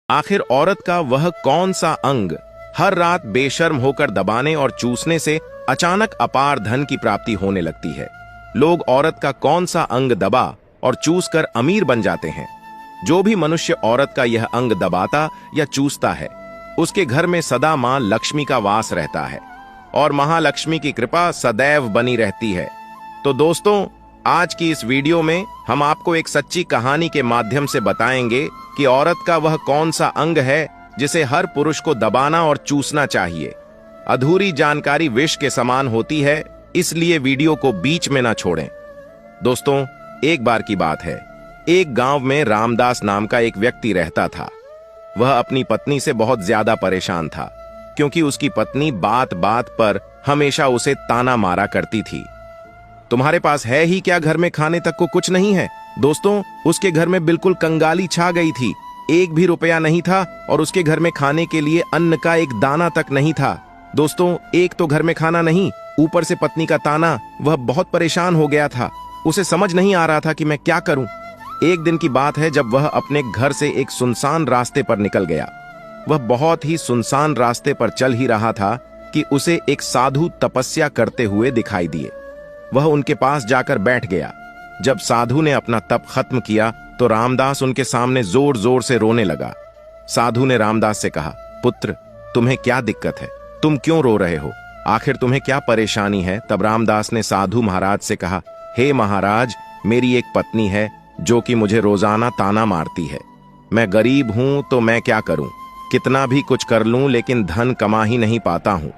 आखिर औरत का वह कौन सा अंग हर रात बेशर्म होकर दबाने और चूसने से अचानक अपार धन की प्राप्ति होने लगती है? लोग औरत का कौन सा अंग दबा और चूस कर अमीर बन जाते हैं? जो भी मनुष्य औरत का यह अंग दबाता या चूसता है, उसके घर में सदा मां लक्ष्मी का वास रहता है और महालक्ष्मी की कृपा सदैव बनी रहती है। तो दोस्तों, आज की इस वीडियो में हम आपको एक सच्ची कहानी के माध्यम से बताएंगे कि औरत का वह कौन सा अंग है जिसे हर पुरुष को दबाना और चूसना चाहिए। अधूरी जानकारी विष के समान होती है, इसलिए वीडियो को बीच में ना छोड़ें। दोस्तों, एक बार की बात है, एक गांव में रामदास नाम का एक व्यक्ति रहता था। वह अपनी पत्नी से बहुत ज्यादा परेशान था, क्योंकि उसकी पत्नी बात बात पर हमेशा उसे ताना मारा करती थी। तुम्हारे पास है ही क्या, घर में खाने तक को कुछ नहीं है? दोस्तों, उसके घर में बिल्कुल कंगाली छा गई थी। एक भी रुपया नहीं था और उसके घर में खाने के लिए अन्न का एक दाना तक नहीं था। दोस्तों, एक तो घर में खाना नहीं, ऊपर से पत्नी का ताना। वह बहुत परेशान हो गया था। उसे समझ नहीं आ रहा था कि मैं क्या करूं। एक दिन की बात है, जब वह अपने घर से एक सुनसान रास्ते पर निकल गया। वह बहुत ही सुनसान रास्ते पर चल ही रहा था कि उसे एक साधु तपस्या करते हुए दिखाई दिए। वह उनके पास जाकर बैठ गया। जब साधु ने अपना तप खत्म किया तो रामदास उनके सामने जोर जोर से रोने लगा। साधु ने रामदास से कहा, पुत्र, तुम्हें क्या दिक्कत है? तुम क्यों रो रहे हो? आखिर तुम्हें क्या परेशानी है? तब रामदास ने साधु महाराज से कहा, हे महाराज, मेरी एक पत्नी है जो कि मुझे रोजाना ताना मारती है। मैं गरीब हूं तो मैं क्या करूं? कितना भी कुछ कर लूं लेकिन धन कमा ही नहीं पाता हूं।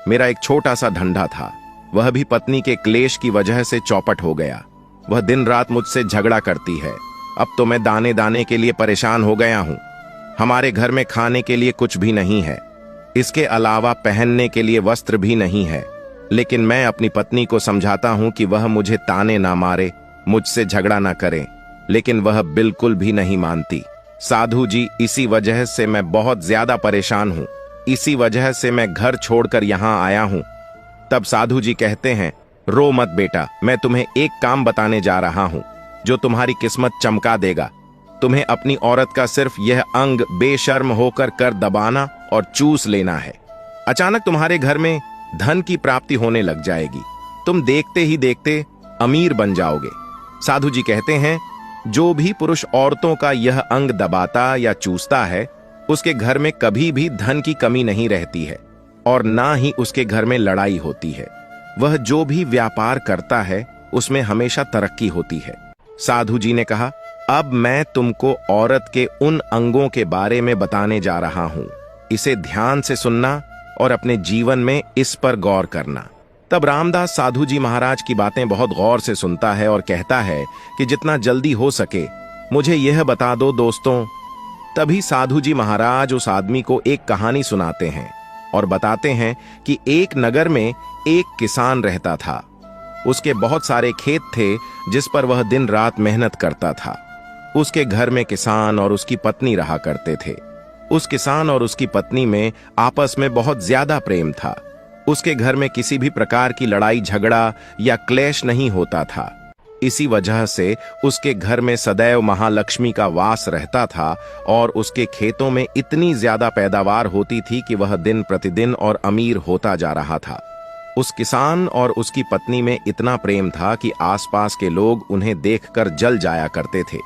मेरा एक छोटा सा धंधा था, वह भी पत्नी के क्लेश की वजह से चौपट हो गया। वह दिन रात मुझसे झगड़ा करती है। अब तो मैं दाने दाने के लिए परेशान हो गया हूं। हमारे घर में खाने के लिए कुछ भी नहीं है, इसके अलावा पहनने के लिए वस्त्र भी नहीं है। लेकिन मैं अपनी पत्नी को समझाता हूं कि वह मुझे ताने ना मारे, मुझसे झगड़ा ना करे, लेकिन वह बिल्कुल भी नहीं मानती। साधु जी, इसी वजह से मैं बहुत ज्यादा परेशान हूं। इसी वजह से मैं घर छोड़कर यहां आया हूं। तब साधु जी कहते हैं, रो मत बेटा, मैं तुम्हें एक काम बताने जा रहा हूं जो तुम्हारी किस्मत चमका देगा। तुम्हें अपनी औरत का सिर्फ यह अंग बेशर्म होकर कर दबाना और चूस लेना है। अचानक तुम्हारे घर में धन की प्राप्ति होने लग जाएगी। तुम देखते ही देखते अमीर बन जाओगे। साधु जी कहते हैं, जो भी पुरुष औरतों का यह अंग दबाता या चूसता है, उसके घर में कभी भी धन की कमी नहीं रहती है और ना ही उसके घर में लड़ाई होती है। वह जो भी व्यापार करता है उसमें हमेशा तरक्की होती है। साधु जी ने कहा, अब मैं तुमको औरत के उन अंगों के बारे में बताने जा रहा हूं। इसे ध्यान से सुनना और अपने जीवन में इस पर गौर करना। तब रामदास साधु जी महाराज की बातें बहुत गौर से सुनता है और कहता है कि जितना जल्दी हो सके मुझे यह बता दो दोस्तों। तभी साधु जी महाराज उस आदमी को एक कहानी सुनाते हैं और बताते हैं कि एक नगर में एक किसान रहता था। उसके बहुत सारे खेत थे जिस पर वह दिन रात मेहनत करता था। उसके घर में किसान और उसकी पत्नी रहा करते थे। उस किसान और उसकी पत्नी में आपस में बहुत ज्यादा प्रेम था। उसके घर में किसी भी प्रकार की लड़ाई झगड़ा या क्लेश नहीं होता था। इसी वजह से उसके घर में सदैव महालक्ष्मी का वास रहता था और उसके खेतों में इतनी ज्यादा पैदावार होती थी कि वह दिन प्रतिदिन और अमीर होता जा रहा था। उस किसान और उसकी पत्नी में इतना प्रेम था कि आसपास के लोग उन्हें देखकर जल जाया करते थे।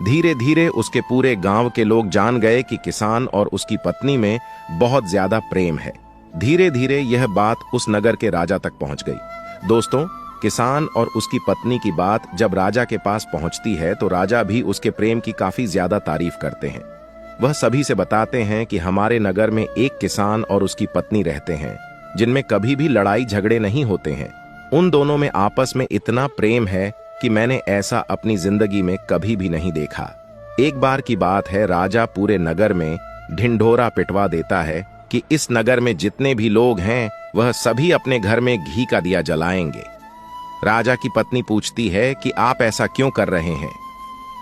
धीरे धीरे उसके पूरे गांव के लोग जान गए कि किसान और उसकी पत्नी में बहुत ज्यादा प्रेम है। धीरे धीरे यह बात उस नगर के राजा तक पहुंच गई। दोस्तों, किसान और उसकी पत्नी की बात जब राजा के पास पहुंचती है तो राजा भी उसके प्रेम की काफी ज्यादा तारीफ करते हैं। वह सभी से बताते हैं कि हमारे नगर में एक किसान और उसकी पत्नी रहते हैं जिनमें कभी भी लड़ाई झगड़े नहीं होते हैं। उन दोनों में आपस में इतना प्रेम है कि मैंने ऐसा अपनी जिंदगी में कभी भी नहीं देखा। एक बार की बात है, राजा पूरे नगर में ढिंढोरा पिटवा देता है कि इस नगर में जितने भी लोग हैं वह सभी अपने घर में घी का दिया जलाएंगे। राजा की पत्नी पूछती है कि आप ऐसा क्यों कर रहे हैं?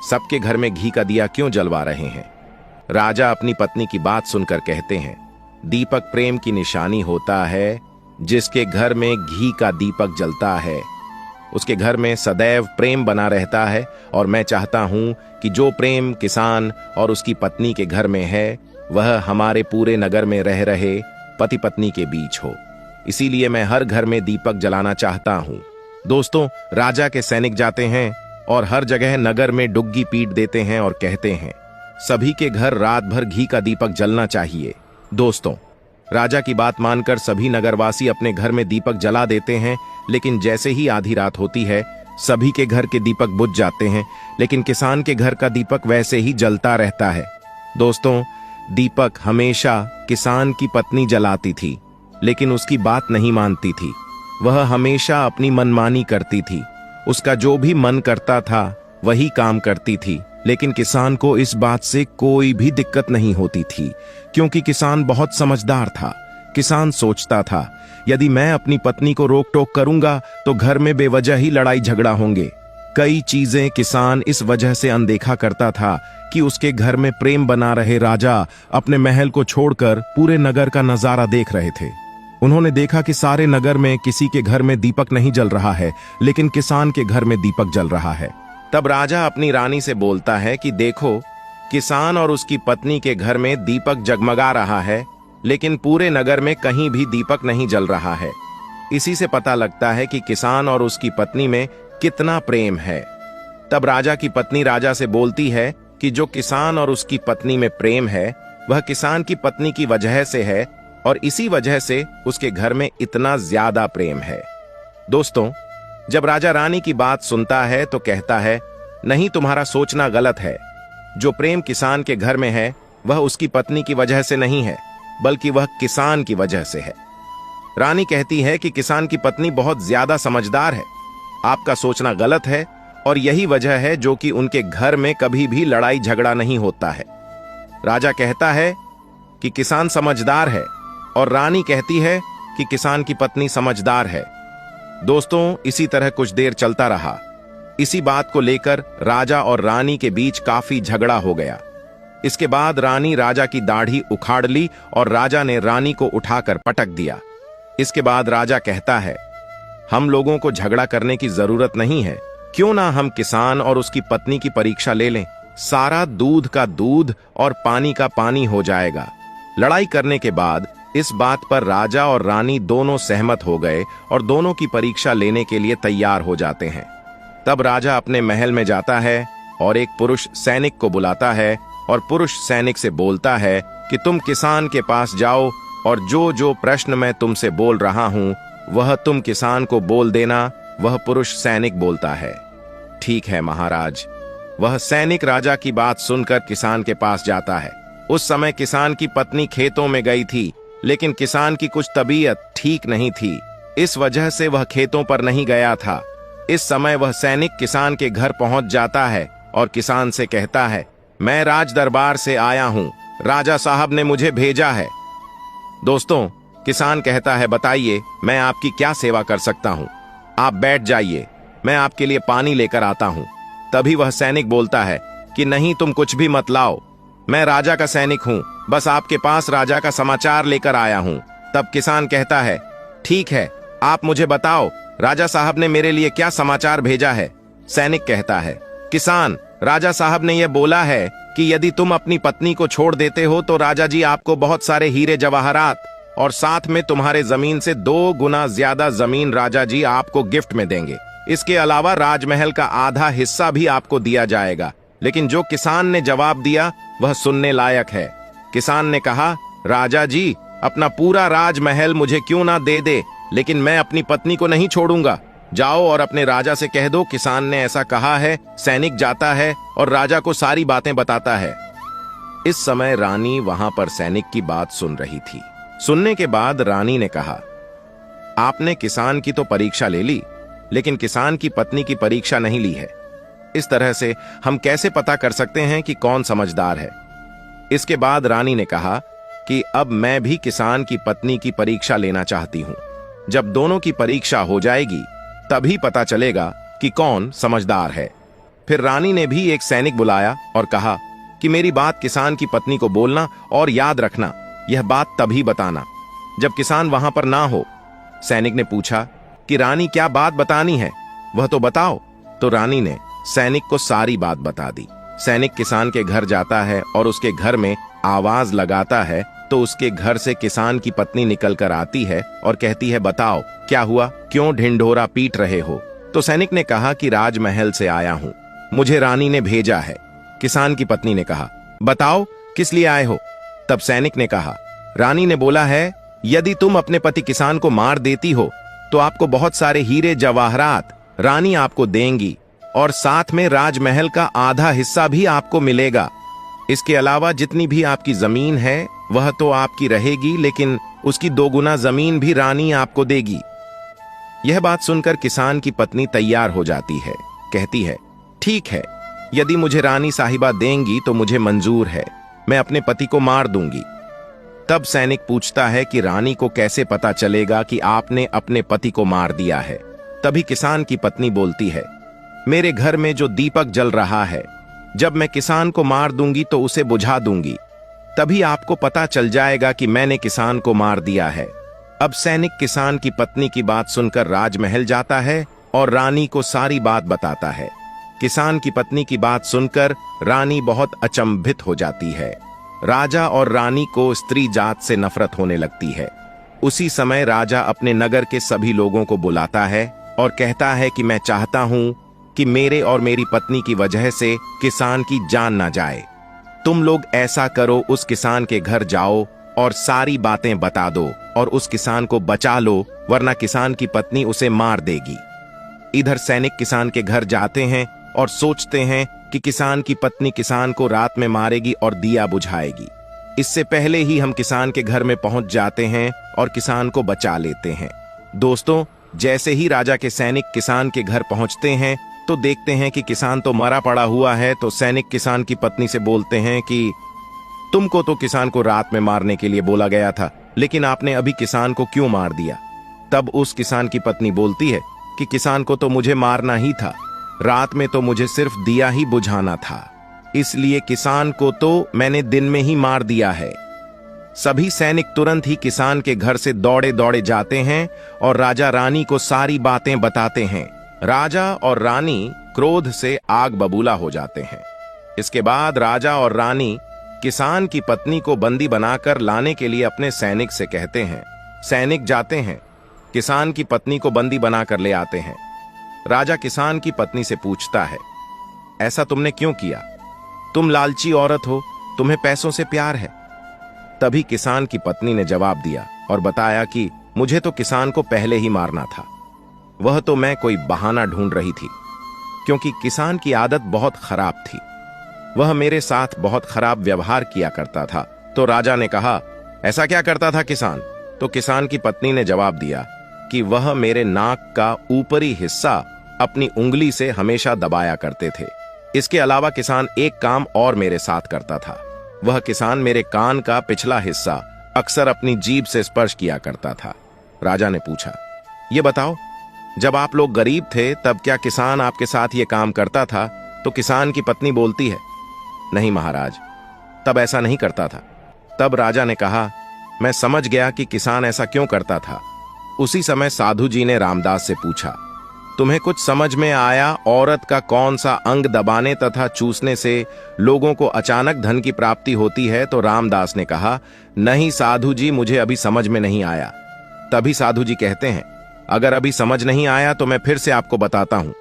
सबके घर में घी का दिया क्यों जलवा रहे हैं? राजा अपनी पत्नी की बात सुनकर कहते हैं, दीपक प्रेम की निशानी होता है। जिसके घर में घी का दीपक जलता है उसके घर में सदैव प्रेम बना रहता है और मैं चाहता हूं कि जो प्रेम किसान और उसकी पत्नी के घर में है वह हमारे पूरे नगर में रह रहे पति पत्नी के बीच हो। इसीलिए मैं हर घर में दीपक जलाना चाहता हूं। दोस्तों, राजा के सैनिक जाते हैं और हर जगह नगर में डुग्गी पीट देते हैं और कहते हैं सभी के घर रात भर घी का दीपक जलना चाहिए। दोस्तों, राजा की बात मानकर सभी नगरवासी अपने घर में दीपक जला देते हैं, लेकिन जैसे ही आधी रात होती है सभी के घर के दीपक बुझ जाते हैं, लेकिन किसान के घर का दीपक वैसे ही जलता रहता है। दोस्तों, दीपक हमेशा किसान की पत्नी जलाती थी, लेकिन उसकी बात नहीं मानती थी। वह हमेशा अपनी मनमानी करती थी। उसका जो भी मन करता था वही काम करती थी, लेकिन किसान को इस बात से कोई भी दिक्कत नहीं होती थी, क्योंकि किसान बहुत समझदार था। किसान सोचता था यदि मैं अपनी पत्नी को रोक टोक करूंगा तो घर में बेवजह ही लड़ाई झगड़ा होंगे। कई चीजें किसान इस वजह से अनदेखा करता था कि उसके घर में प्रेम बना रहे राजा अपने महल को छोड़कर पूरे नगर का नजारा देख रहे थे। उन्होंने देखा कि सारे नगर में किसी के घर में दीपक नहीं जल रहा है, लेकिन किसान के घर में दीपक जल रहा है। तब राजा अपनी रानी से बोलता है कि देखो, किसान और उसकी पत्नी के घर में दीपक जगमगा रहा है, लेकिन पूरे नगर में कहीं भी दीपक नहीं जल रहा है। इसी से पता लगता है कि किसान और उसकी पत्नी में कितना प्रेम है। तब राजा की पत्नी राजा से बोलती है कि जो किसान और उसकी पत्नी में प्रेम है वह किसान की पत्नी की वजह से है, और इसी वजह से उसके घर में इतना ज्यादा प्रेम है। दोस्तों, जब राजा रानी की बात सुनता है तो कहता है नहीं, तुम्हारा सोचना गलत है। जो प्रेम किसान के घर में है वह उसकी पत्नी की वजह से नहीं है, बल्कि वह किसान की वजह से है। रानी कहती है कि किसान की पत्नी बहुत ज्यादा समझदार है। आपका सोचना गलत है, और यही वजह है जो कि उनके घर में कभी भी लड़ाई झगड़ा नहीं होता है। राजा कहता है कि किसान समझदार है, और रानी कहती है कि किसान की पत्नी समझदार है। दोस्तों, इसी तरह कुछ देर चलता रहा। इसी बात को लेकर राजा और रानी के बीच काफी झगड़ा हो गया। इसके बाद रानी राजा की दाढ़ी उखाड़ ली और राजा ने रानी को उठाकर पटक दिया। इसके बाद राजा कहता है हम लोगों को झगड़ा करने की जरूरत नहीं है, क्यों ना हम किसान और उसकी पत्नी की परीक्षा ले लें। सारा दूध का दूध और पानी का पानी हो जाएगा। लड़ाई करने के बाद इस बात पर राजा और रानी दोनों सहमत हो गए और दोनों की परीक्षा लेने के लिए तैयार हो जाते हैं। तब राजा अपने महल में जाता है और एक पुरुष सैनिक को बुलाता है और पुरुष सैनिक से बोलता है कि तुम किसान के पास जाओ और जो जो प्रश्न मैं तुमसे बोल रहा हूं वह तुम किसान को बोल देना। वह पुरुष सैनिक बोलता है ठीक है महाराज। वह सैनिक राजा की बात सुनकर किसान के पास जाता है। उस समय किसान की पत्नी खेतों में गई थी, लेकिन किसान की कुछ तबीयत ठीक नहीं थी, इस वजह से वह खेतों पर नहीं गया था। इस समय वह सैनिक किसान के घर पहुंच जाता है और किसान से कहता है मैं राज दरबार से आया हूं, राजा साहब ने मुझे भेजा है। दोस्तों, किसान कहता है बताइए मैं आपकी क्या सेवा कर सकता हूं। आप बैठ जाइए, मैं आपके लिए पानी लेकर आता हूं। तभी वह सैनिक बोलता है कि नहीं, तुम कुछ भी मत लाओ, मैं राजा का सैनिक हूं, बस आपके पास राजा का समाचार लेकर आया हूं। तब किसान कहता है ठीक है, आप मुझे बताओ राजा साहब ने मेरे लिए क्या समाचार भेजा है। सैनिक कहता है किसान, राजा साहब ने यह बोला है कि यदि तुम अपनी पत्नी को छोड़ देते हो तो राजा जी आपको बहुत सारे हीरे जवाहरात और साथ में तुम्हारे जमीन से 2 गुना ज्यादा जमीन राजा जी आपको गिफ्ट में देंगे। इसके अलावा राजमहल का आधा हिस्सा भी आपको दिया जाएगा। लेकिन जो किसान ने जवाब दिया वह सुनने लायक है। किसान ने कहा राजा जी, अपना पूरा राजमहल मुझे क्यों ना दे दे, लेकिन मैं अपनी पत्नी को नहीं छोड़ूंगा। जाओ और अपने राजा से कह दो किसान ने ऐसा कहा है। सैनिक जाता है और राजा को सारी बातें बताता है। इस समय रानी वहां पर सैनिक की बात सुन रही थी। सुनने के बाद रानी ने कहा आपने किसान की तो परीक्षा ले ली, लेकिन किसान की पत्नी की परीक्षा नहीं ली है। इस तरह से हम कैसे पता कर सकते हैं कि कौन समझदार है। इसके बाद रानी ने कहा कि अब मैं भी किसान की पत्नी की परीक्षा लेना चाहती हूं। जब दोनों की परीक्षा हो जाएगी तभी पता चलेगा कि कौन समझदार है। फिर रानी ने भी एक सैनिक बुलाया और कहा कि मेरी बात किसान की पत्नी को बोलना और याद रखना, यह बात तभी बताना जब किसान वहां पर ना हो। सैनिक ने पूछा कि रानी क्या बात बतानी है। वह तो बताओ। तो रानी ने सैनिक को सारी बात बता दी। सैनिक किसान के घर जाता है और उसके घर में आवाज लगाता है तो उसके घर से किसान की पत्नी निकल कर आती है और कहती है, बताओ क्या हुआ, क्यों ढिंढोरा पीट रहे हो? तो सैनिक ने कहा कि राजमहल से आया हूं, मुझे रानी ने भेजा है। किसान की पत्नी ने कहा, बताओ किस लिए आए हो? तब सैनिक ने कहा, रानी ने बोला है यदि तुम अपने पति किसान को मार देती हो तो आपको बहुत सारे हीरे जवाहरात रानी आपको देंगी और साथ में राजमहल का आधा हिस्सा भी आपको मिलेगा। इसके अलावा जितनी भी आपकी जमीन है वह तो आपकी रहेगी, लेकिन उसकी 2 गुना जमीन भी रानी आपको देगी। यह बात सुनकर किसान की पत्नी तैयार हो जाती है। कहती है, ठीक है, यदि मुझे रानी साहिबा देंगी तो मुझे मंजूर है, मैं अपने पति को मार दूंगी। तब सैनिक पूछता है कि रानी को कैसे पता चलेगा कि आपने अपने पति को मार दिया है? तभी किसान की पत्नी बोलती है, मेरे घर में जो दीपक जल रहा है, जब मैं किसान को मार दूंगी तो उसे बुझा दूंगी, तभी आपको पता चल जाएगा कि मैंने किसान को मार दिया है। अब सैनिक किसान की पत्नी की बात सुनकर राजमहल जाता है और रानी को सारी बात बताता है। किसान की पत्नी की बात सुनकर रानी बहुत अचंभित हो जाती है। राजा और रानी को स्त्री जात से नफरत होने लगती है। उसी समय राजा अपने नगर के सभी लोगों को बुलाता है और कहता है कि मैं चाहता हूं कि मेरे और मेरी पत्नी की वजह से किसान की जान ना जाए। तुम लोग ऐसा करो, उस किसान के घर जाओ और सारी बातें बता दो और उस किसान को बचा लो, वरना किसान की पत्नी उसे मार देगी। इधर सैनिक किसान के घर जाते हैं और सोचते हैं कि किसान की पत्नी किसान को रात में मारेगी और दिया बुझाएगी। इससे पहले ही हम किसान के घर में पहुंच जाते हैं और किसान को बचा लेते हैं। दोस्तों, जैसे ही राजा के सैनिक किसान के घर पहुंचते हैं तो देखते हैं कि किसान तो मरा पड़ा हुआ है। तो सैनिक किसान की पत्नी से बोलते हैं कि तुमको तो किसान को रात में मारने के लिए बोला गया था, लेकिन आपने अभी किसान को क्यों मार दिया? तब उस किसान की पत्नी बोलती है कि किसान को तो मुझे मारना ही था, रात में तो मुझे सिर्फ दिया ही बुझाना था, इसलिए किसान को तो मैंने दिन में ही मार दिया है। सभी सैनिक तुरंत ही किसान के घर से दौड़े दौड़े जाते हैं और राजा रानी को सारी बातें बताते हैं। राजा और रानी क्रोध से आग बबूला हो जाते हैं। इसके बाद राजा और रानी किसान की पत्नी को बंदी बनाकर लाने के लिए अपने सैनिक से कहते हैं। सैनिक जाते हैं, किसान की पत्नी को बंदी बनाकर ले आते हैं। राजा किसान की पत्नी से पूछता है, ऐसा तुमने क्यों किया? तुम लालची औरत हो, तुम्हें पैसों से प्यार है। तभी किसान की पत्नी ने जवाब दिया और बताया कि मुझे तो किसान को पहले ही मारना था, वह तो मैं कोई बहाना ढूंढ रही थी, क्योंकि किसान की आदत बहुत खराब थी, वह मेरे साथ बहुत खराब व्यवहार किया करता था। तो राजा ने कहा, ऐसा क्या करता था किसान? तो किसान की पत्नी ने जवाब दिया कि वह मेरे नाक का ऊपरी हिस्सा अपनी उंगली से हमेशा दबाया करते थे। इसके अलावा किसान एक काम और मेरे साथ करता था, वह किसान मेरे कान का पिछला हिस्सा अक्सर अपनी जीभ से स्पर्श किया करता था। राजा ने पूछा, ये बताओ, जब आप लोग गरीब थे तब क्या किसान आपके साथ ये काम करता था? तो किसान की पत्नी बोलती है, नहीं महाराज, तब ऐसा नहीं करता था। तब राजा ने कहा, मैं समझ गया कि किसान ऐसा क्यों करता था। उसी समय साधु जी ने रामदास से पूछा, तुम्हें कुछ समझ में आया औरत का कौन सा अंग दबाने तथा चूसने से लोगों को अचानक धन की प्राप्ति होती है? तो रामदास ने कहा, नहीं साधु जी, मुझे अभी समझ में नहीं आया। तभी साधु जी कहते हैं, अगर अभी समझ नहीं आया तो मैं फिर से आपको बताता हूं।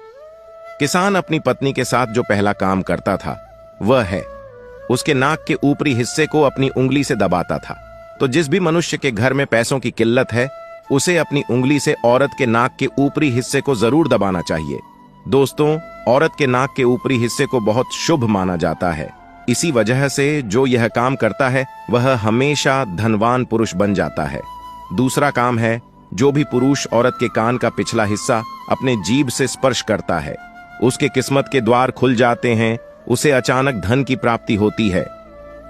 किसान अपनी पत्नी के साथ जो पहला काम करता था वह है, उसके नाक के ऊपरी हिस्से को अपनी उंगली से दबाता था। तो जिस भी मनुष्य के घर में पैसों की किल्लत है उसे अपनी उंगली से औरत के नाक के ऊपरी हिस्से को जरूर दबाना चाहिए। दोस्तों, औरत के नाक के ऊपरी हिस्से को बहुत शुभ माना जाता है। इसी वजह से जो यह काम करता है वह हमेशा धनवान पुरुष बन जाता है। दूसरा काम है, जो भी पुरुष औरत के कान का पिछला हिस्सा अपने जीभ से स्पर्श करता है उसके किस्मत के द्वार खुल जाते हैं, उसे अचानक धन की प्राप्ति होती है।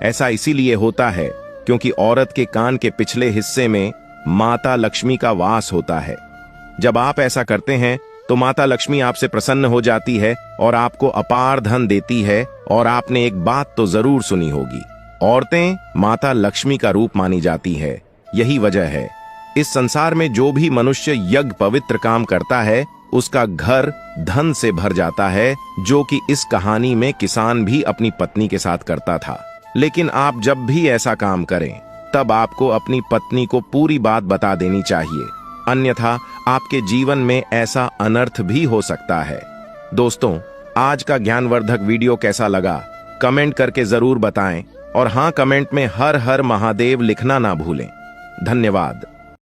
ऐसा इसीलिए होता है क्योंकि औरत के कान के पिछले हिस्से में माता लक्ष्मी का वास होता है। जब आप ऐसा करते हैं तो माता लक्ष्मी आपसे प्रसन्न हो जाती है और आपको अपार धन देती है। और आपने एक बात तो जरूर सुनी होगी, औरतें माता लक्ष्मी का रूप मानी जाती है। यही वजह है इस संसार में जो भी मनुष्य यज्ञ पवित्र काम करता है उसका घर धन से भर जाता है, जो कि इस कहानी में किसान भी अपनी पत्नी के साथ करता था। लेकिन आप जब भी ऐसा काम करें तब आपको अपनी पत्नी को पूरी बात बता देनी चाहिए, अन्यथा आपके जीवन में ऐसा अनर्थ भी हो सकता है। दोस्तों, आज का ज्ञानवर्धक वीडियो कैसा लगा कमेंट करके जरूर बताएं, और हाँ, कमेंट में हर हर महादेव लिखना ना भूलें। धन्यवाद।